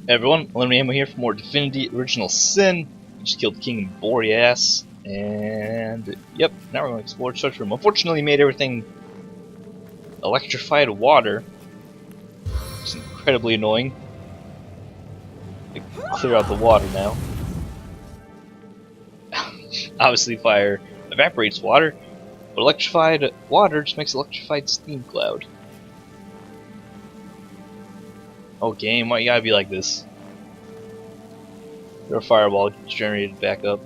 Hey everyone, UAmmo here for more Divinity Original Sin. We just killed King Boreas, and yep, now we're going to explore the search room. Unfortunately, made everything electrified water. It's incredibly annoying. Clear out the water now. Obviously, fire evaporates water, but electrified water just makes electrified steam cloud. Oh, game, why you gotta be like this? Your fireball generated back up.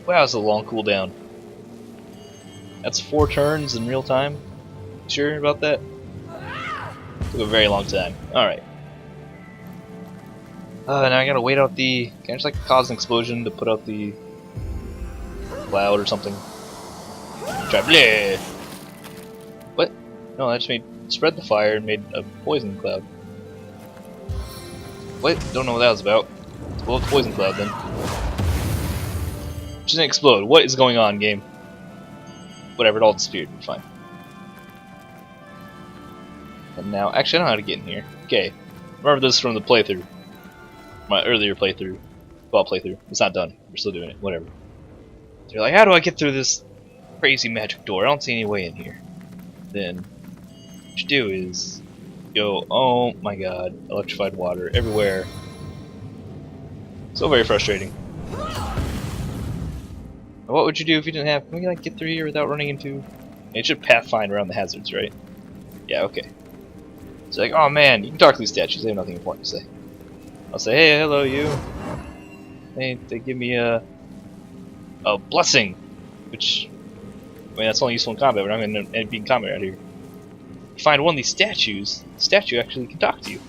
Wow, that's a long cooldown. That's 4 turns in real time. Sure about that? Took a very long time. Alright. Now I gotta wait out the... Can I just like cause an explosion to put out the cloud or something? Try bleh! What? No, that just made... spread the fire and made a poison cloud. What? Don't know what that was about. Let's blow up the poison cloud then. Just didn't explode. What is going on, game? Whatever, it all disappeared. We're fine. And now, actually, I don't know how to get in here. Okay. Remember this from the playthrough. My earlier playthrough. Well, playthrough. It's not done. We're still doing it. Whatever. They're like, how do I get through this crazy magic door? I don't see any way in here. Then, what you do is go, oh my god, electrified water everywhere. So very frustrating. What would you do if you didn't have... Can we like get through here without running into... It should pathfind around the hazards, right? Yeah, okay. It's like, oh man, you can talk to these statues, they have nothing important to say. I'll say, hey, hello you. They give me a blessing, which, I mean, that's only useful in combat, we're not going to be in combat out here. You find one of these statues, the statue actually can talk to you.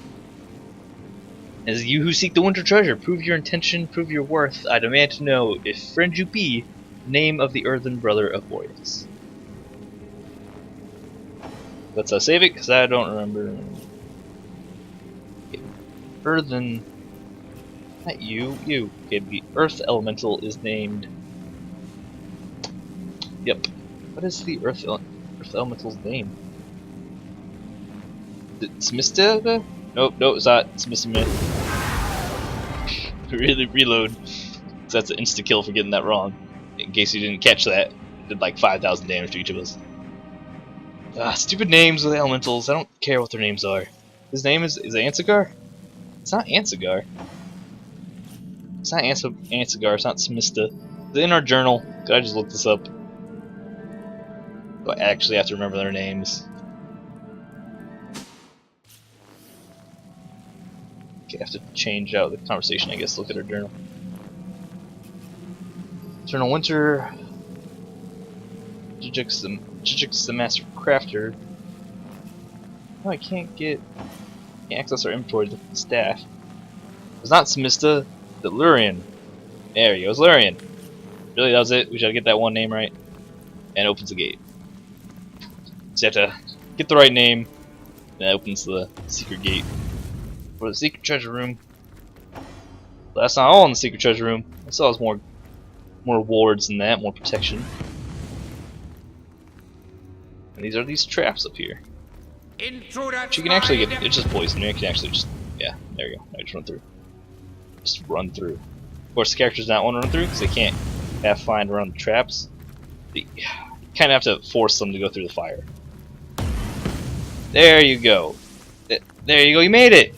As you who seek the winter treasure, prove your intention, prove your worth, I demand to know, if friend you be, name of the earthen brother of Boreas. Let's save it, because I don't remember. Earthen... Not you. Okay, the earth elemental is named... Yep. What is the earth elemental's name? Is it Smista? Nope, it's not. It's Mr. Myth. Really reload. That's an insta-kill for getting that wrong. In case you didn't catch that. It did like 5,000 damage to each of us. Stupid names with elementals. I don't care what their names are. His name is Ansigar? It's not Ansigar. It's not Ansigar, it's not Smista. It's in our journal. Could I just look this up? Do I actually have to remember their names? Okay, I have to change out the conversation, I guess. Look at our journal. Eternal Winter. Jijix the Master Crafter. No, I can't access our inventory with the staff. It's not Smista, the Lurian. There he goes, Lurian. Really, that was it? We should get that one name right. And it opens the gate. So you have to get the right name, and that opens the secret gate. For the secret treasure room. But that's not all in the secret treasure room. I still has more wards than that, more protection. And these are these traps up here. But you can actually get, it's just poison. You can actually just, yeah, there you go. Now just run through. Just run through. Of course, the characters not want to run through because they can't pathfind around the traps. You kind of have to force them to go through the fire. There you go. There you go. You made it.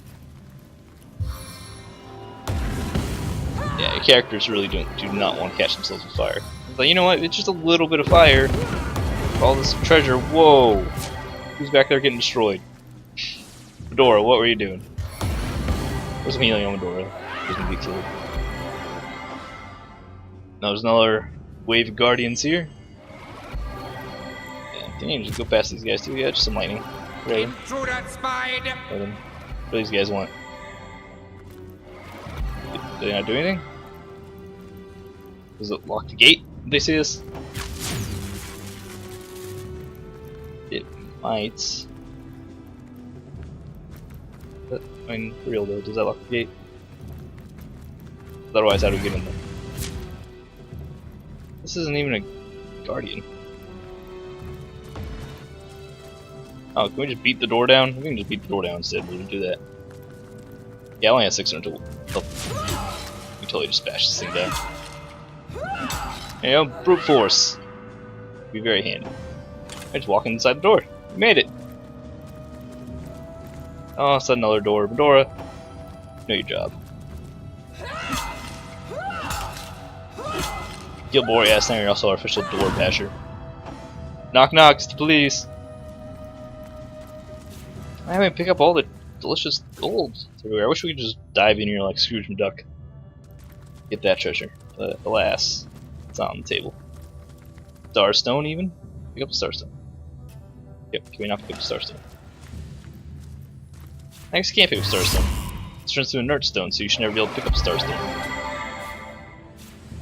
Yeah, your characters really do not want to catch themselves with fire. But you know what? It's just a little bit of fire. All this treasure. Whoa! Who's back there getting destroyed? Fedora, what were you doing? There's some healing on Fedora. He's gonna be killed. Now there's another wave of guardians here. Yeah, can you just go past these guys too? Yeah, just some lightning. Really? What do these guys want? Did they not do anything? Does it lock the gate? Did they see this? It might. But, I mean, for real though, does that lock the gate? Otherwise, how do we get in there? This isn't even a guardian. Oh, can we just beat the door down? We can just beat the door down instead. We're gonna do that. Yeah, I only have 600 tool. Oh, we totally just bash this thing down. You know, brute force. Be very handy. I just walk inside the door. We made it. Oh, it's another door. Medora, know your job. Gilboa, yes, now you're also our official door basher. Knock knock, it's the police. I haven't picked up all the delicious gold everywhere. I wish we could just dive in here like Scrooge McDuck. Get that treasure. But alas, it's not on the table. Starstone even? Pick up a starstone. Yep, can we not pick up a starstone? I guess you can't pick up a starstone. It turns into a nerd stone, so you should never be able to pick up a starstone.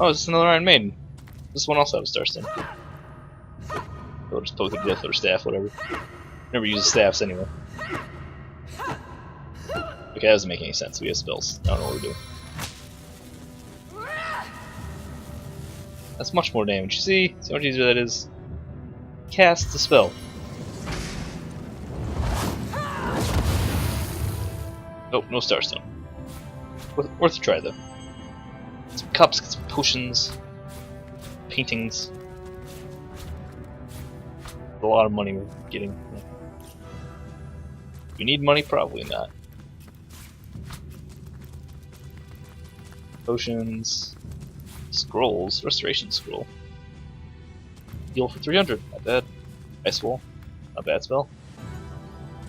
Oh, is this another Iron Maiden? This one also have a starstone. We'll just poke it to death with our staff, whatever. Never use the staffs anyway. Okay, that doesn't make any sense. We have spells. I don't know what we're doing. That's much more damage. See how much easier that is? Cast the spell. Nope, no starstone. Worth a try though. Get some cups, get some potions, paintings. A lot of money we're getting. We need money? Probably not. Potions, scrolls, restoration scroll. Heal for 300, not bad. Ice wall, not bad spell.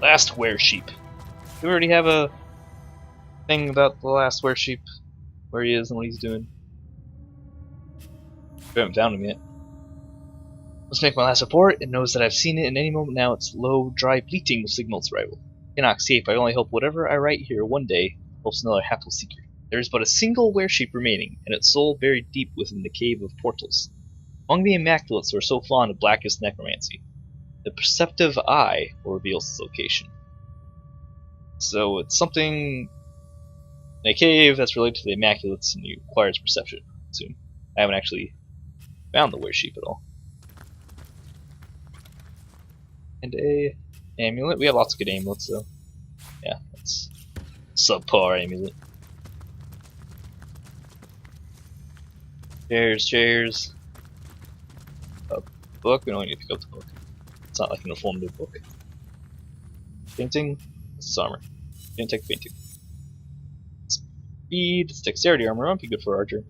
Last were sheep. Do we already have a thing about the last were sheep? Where he is and what he's doing? We haven't found him yet. Let's make my last report. It knows that I've seen it in any moment now. Its low, dry bleating will signal its arrival. Cannot escape. I only hope whatever I write here one day helps another hapless seeker. There is but a single were-sheep remaining, and its soul buried deep within the cave of portals. Among the Immaculates who are so fond of blackest necromancy, the perceptive eye will reveal its location. So it's something in a cave that's related to the Immaculates, and you acquire its perception. I assume. I haven't actually found the were-sheep at all. And a amulet. We have lots of good amulets, though. Yeah, that's subpar amulet. Chairs. A book. We don't need to pick up the book. It's not like an informative book. Painting. This is armor. Didn't take painting. Speed. It's dexterity armor. Might be good for archer.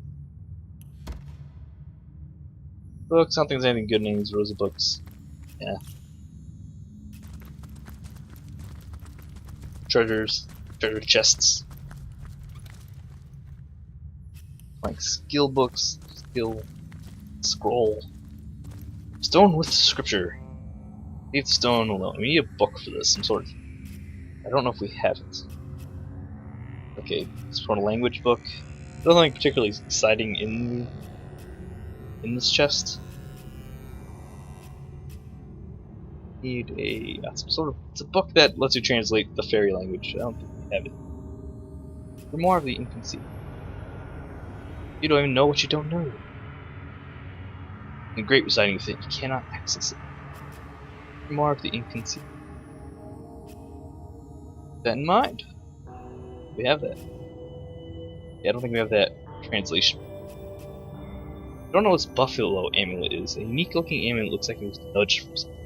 Books. I don't think there's anything good in these rows of books. Yeah. Treasures. Treasure chests. Like skill books. Skill scroll. Stone with scripture. Leave the stone alone. We need a book for this, some sort of. I don't know if we have it. Okay, it's from a language book. There's nothing particularly exciting in this chest. Need a some sort of. It's a book that lets you translate the fairy language. I don't think we have it. Grimoire of the Inconceivable. You don't even know what you don't know. The great reciting of it, you cannot access it. Grimoire of the Inconceivable. Keep that in mind. We have that. Yeah, I don't think we have that translation. I don't know what this buffalo amulet is. A unique looking amulet looks like it was nudged from something.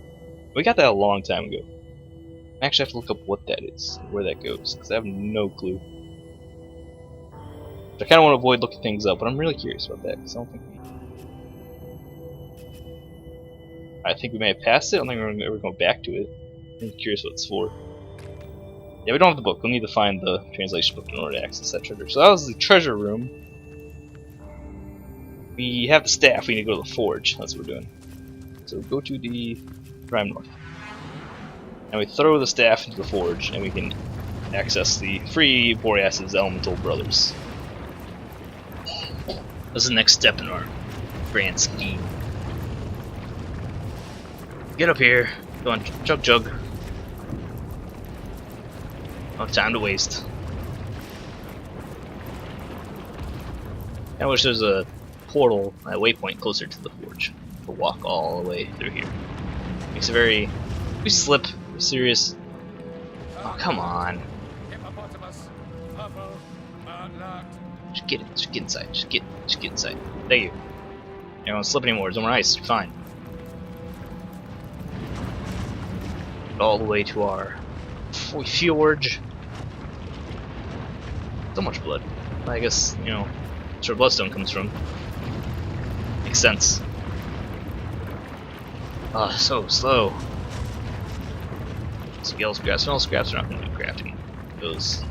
We got that a long time ago. I actually have to look up what that is and where that goes, because I have no clue. I kind of want to avoid looking things up, but I'm really curious about that, because I don't think I think we may have passed it. I don't think we're ever going back to it. I'm curious what it's for. Yeah, we don't have the book. We'll need to find the translation book in order to access that treasure. So that was the treasure room. We have the staff. We need to go to the forge. That's what we're doing. So go to the Prime North. And we throw the staff into the forge, and we can access the free Boreas's elemental brothers. That's the next step in our grand scheme. Get up here. Go on, chug chug. No time to waste. I wish there's a portal, a waypoint closer to the forge. To walk all the way through here. Makes it very. If we slip, serious? Oh, come on. Just get it. Just get inside. Just get inside. Thank you. You don't slip anymore. There's no more ice. You're fine. All the way to our fjord. So much blood. I guess, you know, that's where bloodstone comes from. Makes sense. Ah, so slow. Scale scraps. Small scraps are not going to do crafting. Those.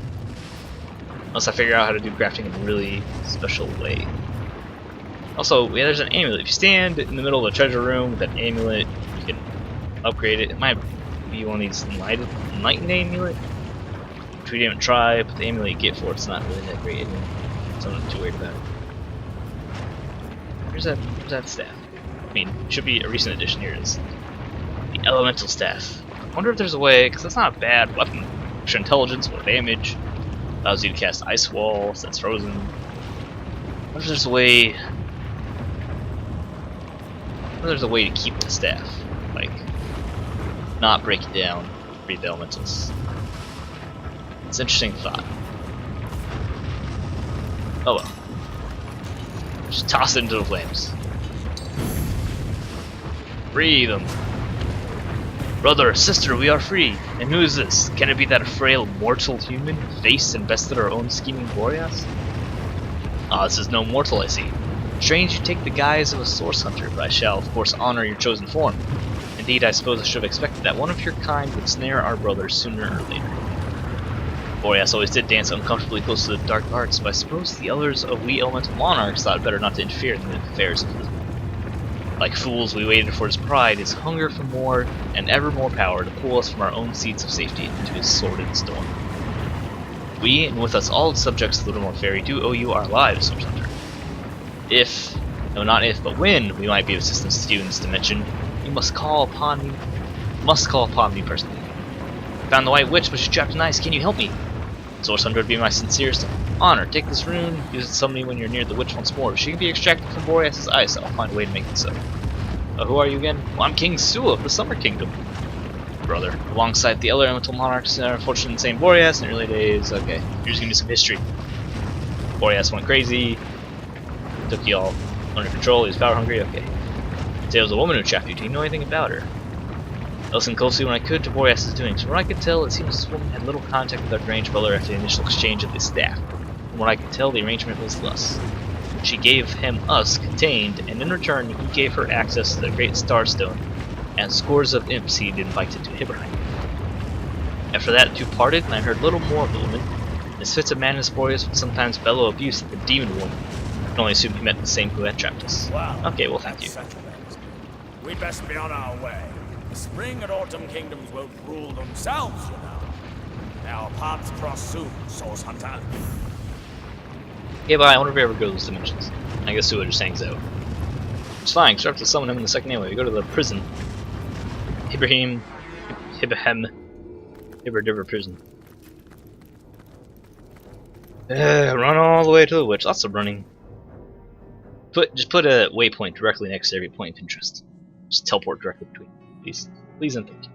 Unless I figure out how to do crafting in a really special way. Also, yeah, there's an amulet. If you stand in the middle of the treasure room with that amulet, you can upgrade it. It might be one of these enlightened amulet, which we didn't try, but the amulet you get for it's not really that great anyway, so I'm not too worried about it. Where's that staff? I mean, it should be a recent addition. Here it is. The elemental staff. I wonder if there's a way, because that's not a bad weapon. Extra intelligence, more damage, allows you to cast ice wall, so that's frozen. I wonder if there's a way. I wonder if there's a way to keep the staff, like not break it down, read the elementals. It's an interesting thought. Oh well. Just toss it into the flames. Free them. Brother, sister, we are free. And who is this? Can it be that frail mortal human, faced and bested our own scheming Boreas? Ah, this is no mortal, I see. Strange you take the guise of a source hunter, but I shall, of course, honor your chosen form. Indeed, I suppose I should have expected that one of your kind would snare our brothers sooner or later. Boreas always did dance uncomfortably close to the dark arts, but I suppose the elders of we elemental monarchs thought it better not to interfere in the affairs of the. Like fools, we waited for his pride, his hunger for more, and ever more power to pull us from our own seats of safety into his sordid storm. We, and with us all subjects of the Little Fairy, do owe you our lives, Source Hunter. If, no not if, but when, we might be of assistance to you in this dimension, you must call upon me personally. I found the White Witch, but she's trapped in ice. Can you help me? Source Hunter would be my sincerest honor. Take this rune, use it to summon me when you're near the witch once more. If she can be extracted from Boreas' ice, I'll find a way to make it so. Who are you again? Well, I'm King Sua of the Summer Kingdom. Brother, alongside the other elemental monarchs, unfortunately insane Boreas in the early days. Okay, here's gonna be some history. Boreas went crazy, took you all under control, he was power hungry. Okay. Say it was a woman who trapped you. Do you know anything about her? I listened closely when I could to Boreas' doings. From what I could tell, it seems this woman had little contact with our deranged brother after the initial exchange of the staff. From what I could tell, the arrangement was thus. What she gave him us contained, and in return he gave her access to the Great Starstone and scores of imps he'd invited to Hiberheim. After that, the two parted, and I heard little more of the woman. His fits of madness Boreas would sometimes bellow abuse at the demon woman. I can only assume he meant the same who had trapped us. Well, okay, well thank you. We'd best be on our way. The Spring and Autumn Kingdoms won't rule themselves, you know. Our paths cross soon, Source Hunter. Yeah, but I wonder if we ever go to those dimensions. I guess Sua just hangs out. It's fine, because we have to summon him in the second anyway. We go to the prison. Hiberheim prison. Run all the way to the witch. Lots of running. Just put a waypoint directly next to every point of interest. Just teleport directly between. Please and thank you.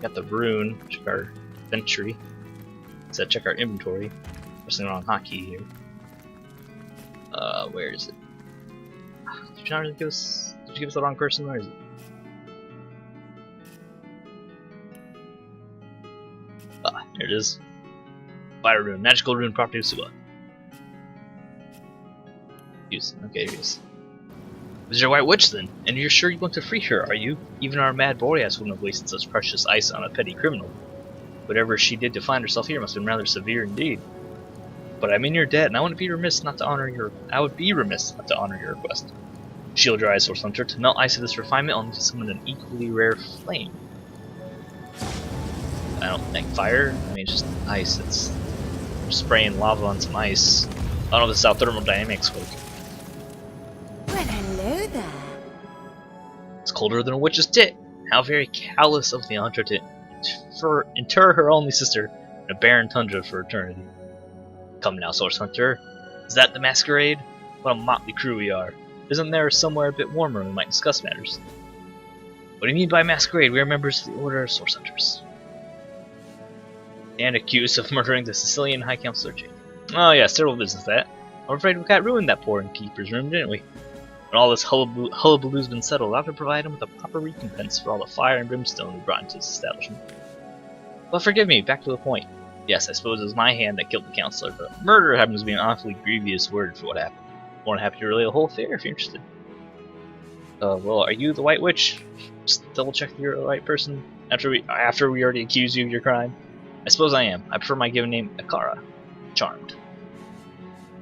Got the rune, check our inventory. So check our inventory. Pressing the wrong hotkey here. Where is it? Did you not really give us? Did you give us the wrong person? Where is it? Ah, here it is. Fire rune, magical rune property of Sua. Use. Okay, here it is. Is your White Witch then? And you're sure you want to free her, are you? Even our mad Boreas wouldn't have wasted such precious ice on a petty criminal. Whatever she did to find herself here must have been rather severe indeed. But I'm in your debt, and I would be remiss not to honor your request. Shield your eyes, Source Hunter. To melt ice of this refinement, I'll need to summon an equally rare flame. I don't think fire. I mean, it's just ice. It's spraying lava on some ice. I don't know if this is how thermodynamics work. Well, hello there. It's colder than a witch's tit. How very callous of the hunter to inter her only sister in a barren tundra for eternity. Come now, Source Hunter. Is that the masquerade? What a motley crew we are. Isn't there somewhere a bit warmer we might discuss matters? What do you mean by masquerade? We are members of the Order of Source Hunters. And accused of murdering the Sicilian High Counselor Jake. Oh yes, terrible business that. I'm afraid we got ruined that poor innkeeper's room, didn't we? When all this hullabaloo's been settled, I'll have to provide him with a proper recompense for all the fire and brimstone we brought into his establishment. Well, forgive me, back to the point. Yes, I suppose it was my hand that killed the counselor, but murder happens to be an awfully grievous word for what happened. More than happy to relay the whole affair if you're interested. Well, are you the White Witch? Just double check that you're the right person after we already accused you of your crime. I suppose I am. I prefer my given name, Akara. Charmed.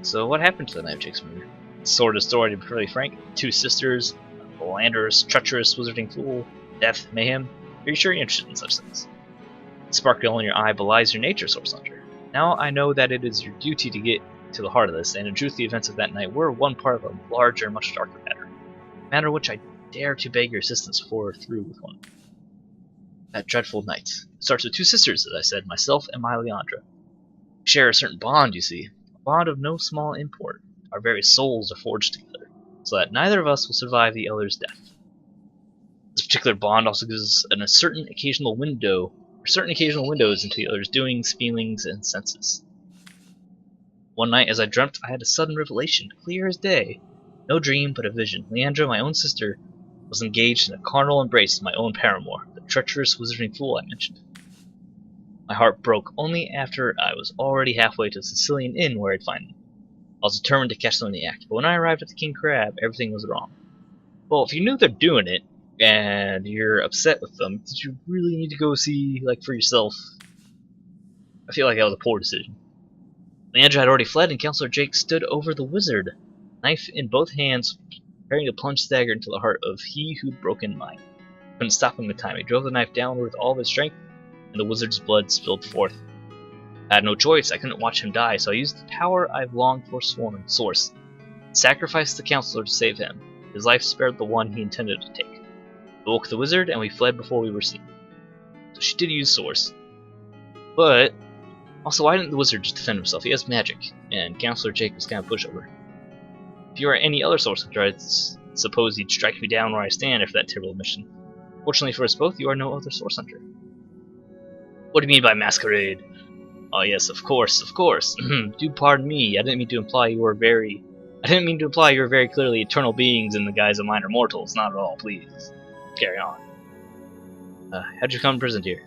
So what happened to the night of Jake's murder? Sort of story, to be fairly frank. 2 sisters, a philanderous, treacherous, wizarding fool, death, mayhem. Are you sure you're interested in such things? The sparkle in your eye belies your nature, Source Hunter. Now I know that it is your duty to get to the heart of this, and in truth the events of that night were one part of a larger, much darker matter. A matter which I dare to beg your assistance for through with one. That dreadful night. It starts with 2 sisters, as I said, myself and my Leandra. We share a certain bond, you see. A bond of no small import. Our very souls are forged together, so that neither of us will survive the other's death. This particular bond also gives us certain occasional windows into the other's doings, feelings, and senses. One night, as I dreamt, I had a sudden revelation, clear as day. No dream, but a vision. Leandra, my own sister, was engaged in a carnal embrace with my own paramour, the treacherous wizarding fool I mentioned. My heart broke only after I was already halfway to the Sicilian inn where I'd find them. I was determined to catch them in the act, but when I arrived at the King Crab, everything was wrong. Well, if you knew they're doing it, and you're upset with them, did you really need to go see, for yourself? I feel like that was a poor decision. Leandra had already fled, and Counselor Jake stood over the wizard, knife in both hands, preparing to plunge dagger into the heart of he who'd broken mine. Couldn't stop him in time. He drove the knife downward with all of his strength, and the wizard's blood spilled forth. I had no choice. I couldn't watch him die, so I used the power I've longed for source. Sacrificed the counselor to save him. His life spared the one he intended to take. I woke the wizard, and we fled before we were seen. So she did use source. But, also, why didn't the wizard just defend himself? He has magic, and Counselor Jake was kind of pushover. If you were any other source hunter, I'd suppose you'd strike me down where I stand after that terrible mission. Fortunately for us both, you are no other source hunter. What do you mean by masquerade? Oh yes, of course, of course. Do pardon me. I didn't mean to imply you were very clearly eternal beings in the guise of minor mortals. Not at all, please. Carry on. How'd you come imprisoned here?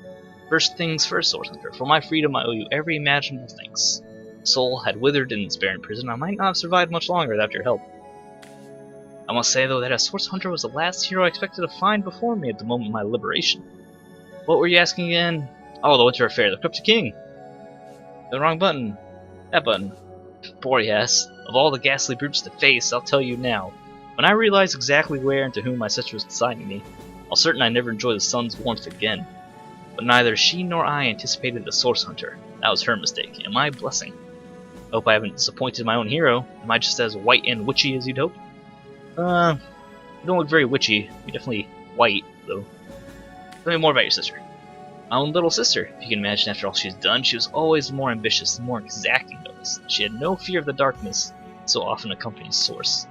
First things first, Source Hunter. For my freedom, I owe you every imaginable thanks. My soul had withered in its barren prison. I might not have survived much longer without your help. I must say, though, that a Source Hunter was the last hero I expected to find before me at the moment of my liberation. What were you asking again? Oh, the Winter Affair, the Cryptic King. The wrong button. That button. Poor yes. Of all the ghastly brutes to face, I'll tell you now. When I realize exactly where and to whom my sister was assigning me, I'll certain I never enjoy the sun's warmth again. But neither she nor I anticipated the Source Hunter. That was her mistake, and my blessing. I hope I haven't disappointed my own hero. Am I just as white and witchy as you'd hope? You don't look very witchy. You're definitely white, though. Tell me more about your sister. My own little sister, if you can imagine after all she's done. She was always more ambitious and more exacting of us. She had no fear of the darkness that so often accompanies Source.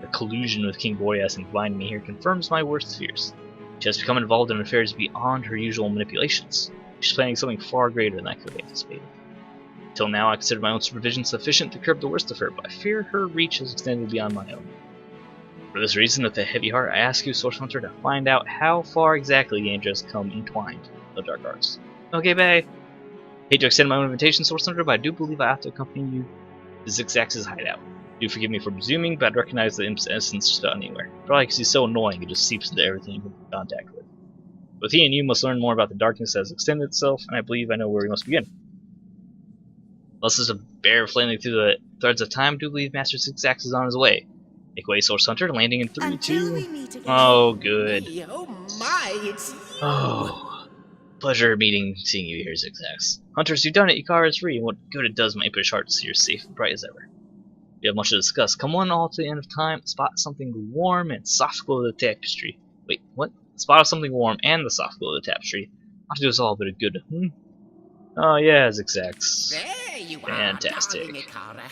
The collusion with King Boreas and binding me here confirms my worst fears. She has become involved in affairs beyond her usual manipulations. She's planning something far greater than I could have anticipated. Till now, I considered my own supervision sufficient to curb the worst of her, but I fear her reach has extended beyond my own. For this reason, with a heavy heart, I ask you, Source Hunter, to find out how far exactly Leandra has come entwined in the dark arts. Okay, bye. Hate to extend my own invitation, Source Hunter, but I do believe I have to accompany you to Zigzax's hideout. Do forgive me for presuming, but I recognize the imp's essence just about anywhere. Probably because he's so annoying, it just seeps into everything you come in contact with. Both he and you must learn more about the darkness that has extended itself, and I believe I know where we must begin. Unless there's a bear flailing through the threads of time, I do believe Master Zigzax is on his way. Make way, Source Hunter, landing in 3, 2... Oh, good. Oh my, it's you! Oh, pleasure seeing you here, Zigzax. Hunters, you've done it. Ikara is free, and what good it does my impish heart to see you're safe and bright as ever. We have much to discuss. Come on all to the end of time, spot something warm and soft glow of the tapestry. Wait, what? Spot something warm and the soft glow of the tapestry. Ought to do us all a bit of good, Oh yeah, Zigzax. There you are, Fantastic. darling Ikara.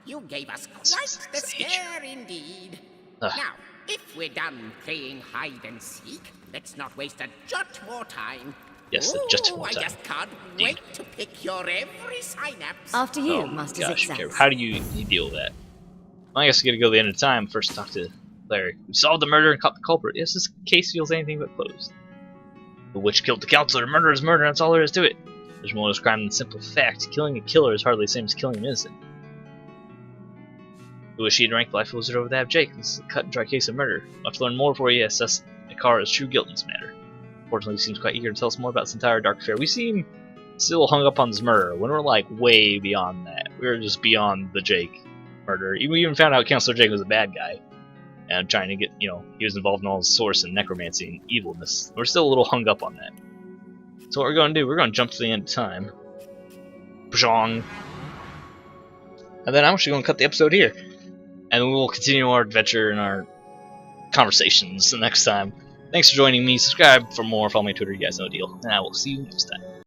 You gave us quite the scare indeed. Ugh. Now, if we're done playing hide and seek, let's not waste a jot more time. Yes, just more I time. just can't wait to pick your every synapse. After you, Oh my Master gosh, Zigzags. okay. How do you deal with that? Well, I guess we gotta go to the end of time. First, talk to Larry. We solved the murder and caught the culprit. Yes, this case feels anything but closed. The witch killed the counselor. Murder is murder. That's all there is to it. There's more to this crime than simple fact. Killing a killer is hardly the same as killing an innocent. We wish he'd rank the life wizard over that of Jake. This is a cut and dry case of murder. We'll have to learn more before he assess Ikara's true guilt in this matter. Fortunately, he seems quite eager to tell us more about this entire dark affair. We seem still hung up on this murder when we're like way beyond that. We're just beyond the Jake murder. We even found out Counselor Jake was a bad guy and trying to get, he was involved in all the source and necromancy and evilness. We're still a little hung up on that. So what we're going to do, we're going to jump to the end of time. Pshong. And then I'm actually going to cut the episode here. And we will continue our adventure and our conversations the next time. Thanks for joining me. Subscribe for more. Follow me on Twitter. You guys know the deal. And I will see you next time.